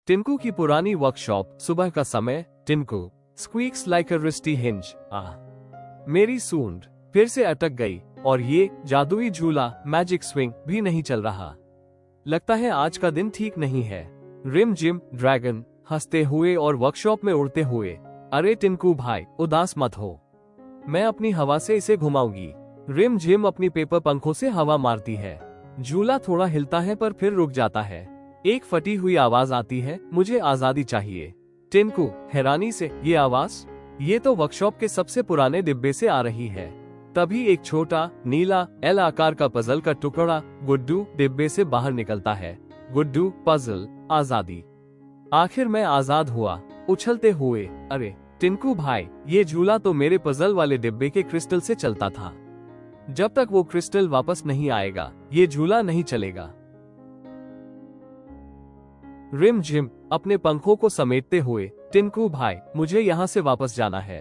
टिनको की पुरानी वर्कशॉप, सुबह का समय। टिनको स्क्वीक्स लाइक अ रस्टी हिंज। मेरी सूंड फिर से अटक गई और ये जादुई झूला मैजिक स्विंग भी नहीं चल रहा। लगता है आज का दिन ठीक नहीं है। रिम जिम ड्रैगन हंसते हुए और वर्कशॉप में उड़ते हुए, अरे टिनको भाई, उदास मत हो, मैं अपनी हवा से इसे घुमाऊंगी। रिम जिम अपनी पेपर पंखों से हवा मारती है। झूला थोड़ा हिलता है पर फिर रुक जाता है। एक फटी हुई आवाज आती है, मुझे आजादी चाहिए। टिनको हैरानी से, ये आवाज? ये तो वर्कशॉप के सबसे पुराने डिब्बे से आ रही है। तभी एक छोटा नीला एल आकार का पजल का टुकड़ा गुड्डू डिब्बे से बाहर निकलता है। गुड्डू पजल आजादी। आखिर मैं आजाद हुआ। उछलते हुए, अरे टिनको भाई, ये झूला तो मेरे पजल वाले डिब्बे के क्रिस्टल से चलता था। जब तक वो क्रिस्टल वापस नहीं आएगा ये झूला नहीं चलेगा। रिम जिम अपने पंखों को समेटते हुए, टिनको भाई, मुझे यहाँ से वापस जाना है।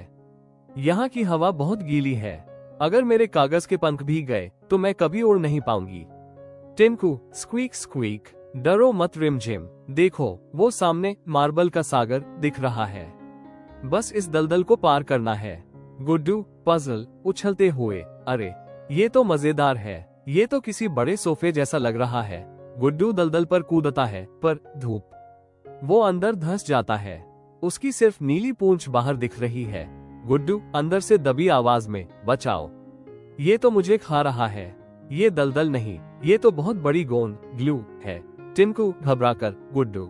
यहाँ की हवा बहुत गीली है। अगर मेरे कागज के पंख भीग गए तो मैं कभी उड़ नहीं पाऊंगी। टिनको स्क्वीक स्क्वीक। डरो मत रिम जिम, देखो वो सामने मार्बल का सागर दिख रहा है। बस इस दलदल को पार करना है। गुड्डू पजल उछलते हुए, अरे ये तो मजेदार है, ये तो किसी बड़े सोफे जैसा लग रहा है। गुड्डू दलदल पर कूदता है पर धूप, वो अंदर धंस जाता है। उसकी सिर्फ नीली पूंछ बाहर दिख रही है। गुड्डू अंदर से दबी आवाज में, बचाओ, ये तो मुझे खा रहा है। ये दलदल नहीं, ये तो बहुत बड़ी गोंद ग्लू है। टिनको घबराकर, गुड्डू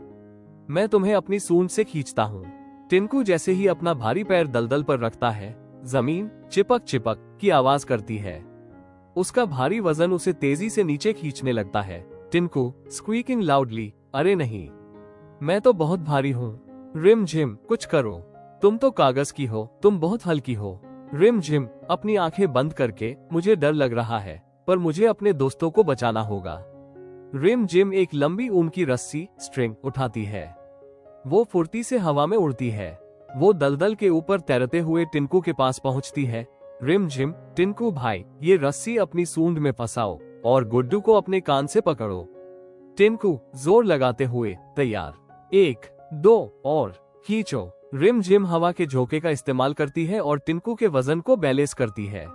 मैं तुम्हें अपनी सूंड से खींचता हूँ। टिनको जैसे ही अपना भारी पैर दलदल पर रखता है, जमीन चिपक चिपक की आवाज करती है। उसका भारी वजन उसे तेजी से नीचे खींचने लगता है। टिनको स्क्वीकिंग लाउडली, अरे नहीं, मैं तो बहुत भारी हूँ। रिम जिम कुछ करो, तुम तो कागज की हो, तुम बहुत हल्की हो। रिम जिम अपनी आंखें बंद करके, मुझे डर लग रहा है पर मुझे अपने दोस्तों को बचाना होगा। रिम जिम एक लंबी ऊन की रस्सी स्ट्रिंग उठाती है। वो फुर्ती से हवा में उड़ती है। वो दलदल के ऊपर तैरते हुए टिनको के पास पहुंचती है। रिम जिम, टिनको भाई, ये रस्सी अपनी सूंड में फंसाओ और गुड्डू को अपने कान से पकड़ो। टिनको जोर लगाते हुए, तैयार, 1 2 और खींचो। रिम जिम हवा के झोंके का इस्तेमाल करती है और टिनको के वजन को बैलेंस करती है।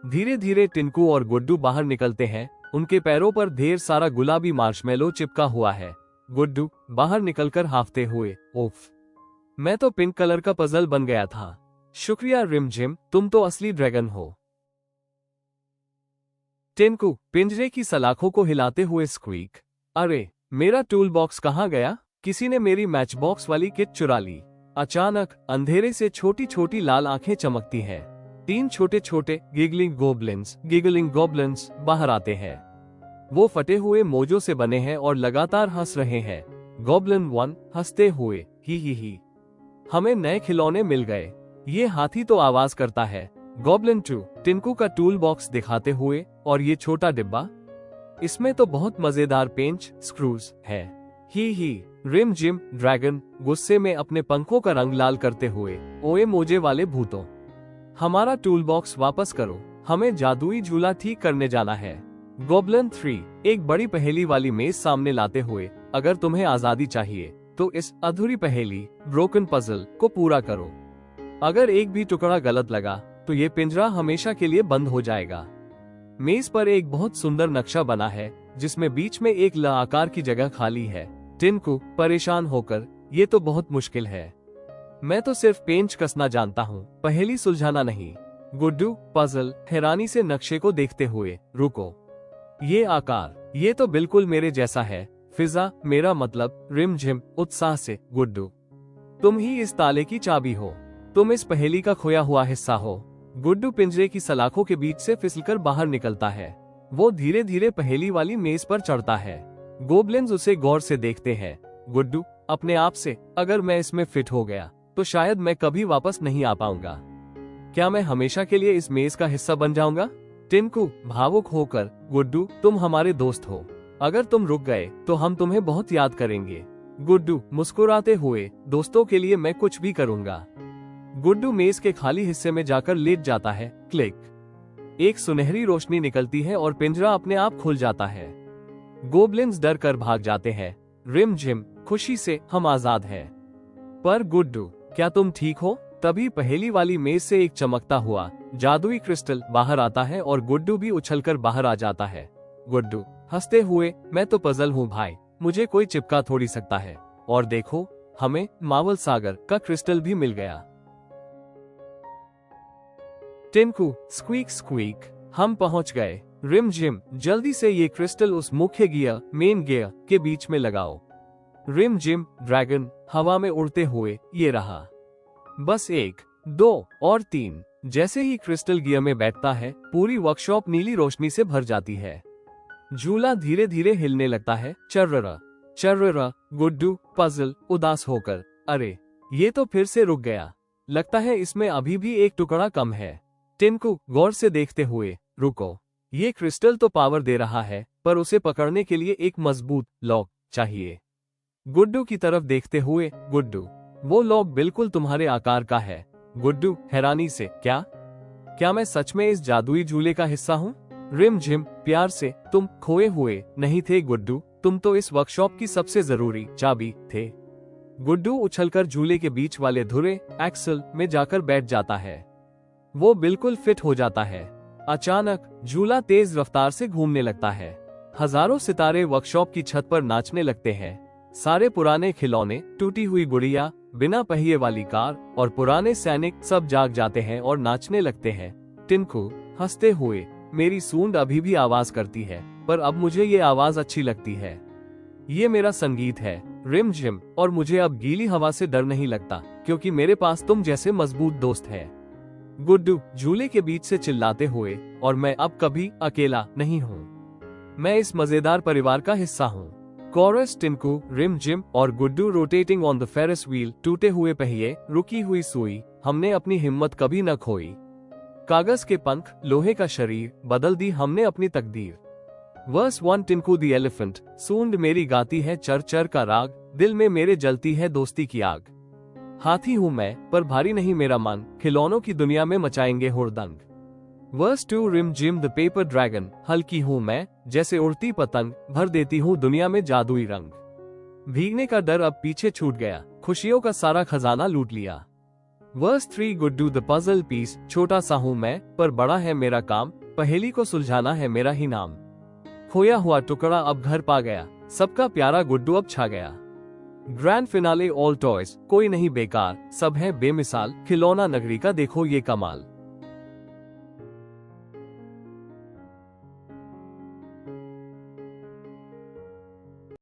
धीरे धीरे टिनको और गुड्डू बाहर निकलते हैं। उनके पैरों पर ढेर सारा गुलाबी मार्शमेलो चिपका हुआ है। गुड्डू बाहर निकलकर हांफते हुए, उफ, मैं तो पिंक कलर का पजल बन गया था। शुक्रिया रिम जिम, तुम तो असली ड्रैगन हो। टिनको पिंजरे की सलाखों को हिलाते हुए स्क्वीक, अरे मेरा टूल बॉक्स कहाँ गया? किसी ने मेरी मैच बॉक्स वाली किट चुरा ली। अचानक अंधेरे से छोटी छोटी लाल आंखें चमकती हैं। 3 छोटे छोटे गिगलिंग गॉब्लिन्स बाहर आते हैं। वो फटे हुए मोजों से बने हैं और लगातार हंस रहे हैं। गॉब्लिन 1 हंसते हुए, ही हमें नए खिलौने मिल गए। ये हाथी तो आवाज करता है। गॉब्लिन 2 टिनको का टूल बॉक्स दिखाते हुए, और ये छोटा डिब्बा, इसमें तो बहुत मजेदार पेंच स्क्रूज है। ही रिम जिम ड्रैगन गुस्से में अपने पंखों का रंग लाल करते हुए, ओए मोजे वाले भूतों, हमारा टूल बॉक्स वापस करो, हमें जादुई झूला ठीक करने जाना है। गॉब्लिन 3 एक बड़ी पहेली वाली मेज सामने लाते हुए, अगर तुम्हें आजादी चाहिए तो इस अधूरी पहेली ब्रोकन पजल को पूरा करो। अगर एक भी टुकड़ा गलत लगा तो ये पिंजरा हमेशा के लिए बंद हो जाएगा। मेज पर एक बहुत सुंदर नक्शा बना है जिसमें बीच में एक ल आकार की जगह खाली है। टिनको परेशान होकर, ये तो बहुत मुश्किल है, मैं तो सिर्फ पेंच कसना जानता हूँ, पहेली सुलझाना नहीं। गुड्डू पजल हैरानी से नक्शे को देखते हुए, रुको, ये आकार, ये तो बिल्कुल मेरे जैसा है। फिजा, मेरा मतलब। रिम जिम उत्साह से, गुड्डू तुम ही इस ताले की चाबी हो, तुम इस पहेली का खोया हुआ हिस्सा हो। गुड्डू पिंजरे की सलाखों के बीच से फिसलकर बाहर निकलता है। वो धीरे धीरे पहेली वाली मेज पर चढ़ता है। गोब्लिन्स उसे गौर से देखते हैं। गुड्डू अपने आप से, अगर मैं इसमें फिट हो गया तो शायद मैं कभी वापस नहीं आ पाऊंगा। क्या मैं हमेशा के लिए इस मेज का हिस्सा बन जाऊंगा? टिनको भावुक होकर, गुड्डू तुम हमारे दोस्त हो, अगर तुम रुक गए तो हम तुम्हें बहुत याद करेंगे। गुड्डू मुस्कुराते हुए, दोस्तों के लिए मैं कुछ भी करूंगा। गुड्डू मेज के खाली हिस्से में जाकर लेट जाता है। क्लिक, एक सुनहरी रोशनी निकलती है और पिंजरा अपने आप खुल जाता है। गोब्लिन्स डर कर भाग जाते हैं। रिम जिम खुशी से हम आजाद हैं। पर गुड्डू, क्या तुम ठीक हो? तभी पहेली वाली मेज से एक चमकता हुआ जादुई क्रिस्टल बाहर आता है और गुड्डू भी उछलकर बाहर आ जाता है। गुड्डू हंसते हुए, मैं तो पजल हूँ भाई, मुझे कोई चिपका थोड़ी सकता है। और देखो, हमें मावल सागर का क्रिस्टल भी मिल गया। टिंकू स्क्वीक स्क्वीक, हम पहुंच गए। रिम जिम, जल्दी से ये क्रिस्टल उस मुख्य गियर मेन गियर के बीच में लगाओ। रिम जिम ड्रैगन हवा में उड़ते हुए, ये रहा। बस 1, 2 और 3, जैसे ही क्रिस्टल गियर में बैठता है, पूरी वर्कशॉप नीली रोशनी से भर जाती है। झूला धीरे धीरे हिलने लगता है। चर्ररा चर्ररा। गुड्डू पजल उदास होकर, अरे ये तो फिर से रुक गया, लगता है इसमें अभी भी एक टुकड़ा कम है। टिंकू गौर से देखते हुए, रुको, ये क्रिस्टल तो पावर दे रहा है, पर उसे पकड़ने के लिए एक मजबूत लॉक चाहिए। गुड्डू की तरफ देखते हुए, गुड्डू वो लॉक बिल्कुल तुम्हारे आकार का है। गुड्डू हैरानी से, क्या मैं सच में इस जादुई झूले का हिस्सा हूँ? रिम झिम प्यार से, तुम खोए हुए नहीं थे गुड्डू, तुम तो इस वर्कशॉप की सबसे जरूरी चाबी थे। गुड्डू उछलकर झूले के बीच वाले धुरे एक्सल में जाकर बैठ जाता है। वो बिल्कुल फिट हो जाता है। अचानक झूला तेज रफ्तार से घूमने लगता है। हजारों सितारे वर्कशॉप की छत पर नाचने लगते हैं। सारे पुराने खिलौने, टूटी हुई गुड़िया, बिना पहिए वाली कार और पुराने सैनिक सब जाग जाते हैं और नाचने लगते हैं। टिंकू हंसते हुए, मेरी सूंड अभी भी आवाज करती है, पर अब मुझे ये आवाज अच्छी लगती है। ये मेरा संगीत है रिम जिम, और मुझे अब गीली हवा से डर नहीं लगता, क्योंकि मेरे पास तुम जैसे मजबूत दोस्त है। गुड्डू झूले के बीच से चिल्लाते हुए, और मैं अब कभी अकेला नहीं हूँ, मैं इस मजेदार परिवार का हिस्सा हूँ। कोरस टिंकू, रिम जिम और Guddu rotating on the Ferris wheel, टूटे हुए पहिए, रुकी हुई सुई, हमने अपनी हिम्मत कभी न खोई। कागज के पंख, लोहे का शरीर, बदल दी हमने अपनी तकदीर। वर्स 1 टिंकू द एलिफेंट, सूंड मेरी गाती है चर चर का राग, दिल में मेरे जलती है दोस्ती की आग। हाथी हूँ मैं, पर भारी नहीं मेरा मन, खिलौनों की दुनिया में मचाएंगे हुड़दंग। Verse 2 Rim Jim the paper dragon, हल्की हूँ मैं, जैसे उड़ती पतंग, भर देती हूँ दुनिया में जादुई रंग। भीगने का डर अब पीछे छूट गया, खुशियों का सारा खजाना लूट लिया। Verse 3 Guddu the puzzle piece, छोटा सा हूँ मैं, पर बड़ा है मेरा काम, पहेली को सुलझाना है मेरा ही नाम। खोया हुआ टुकड़ा अब घर पा गया, सबका प्यारा गुड्डू अब छा गया। ग्रैंड फिनाले ऑल टॉयज, कोई नहीं बेकार, सब है बेमिसाल, खिलौना नगरी का देखो ये कमाल।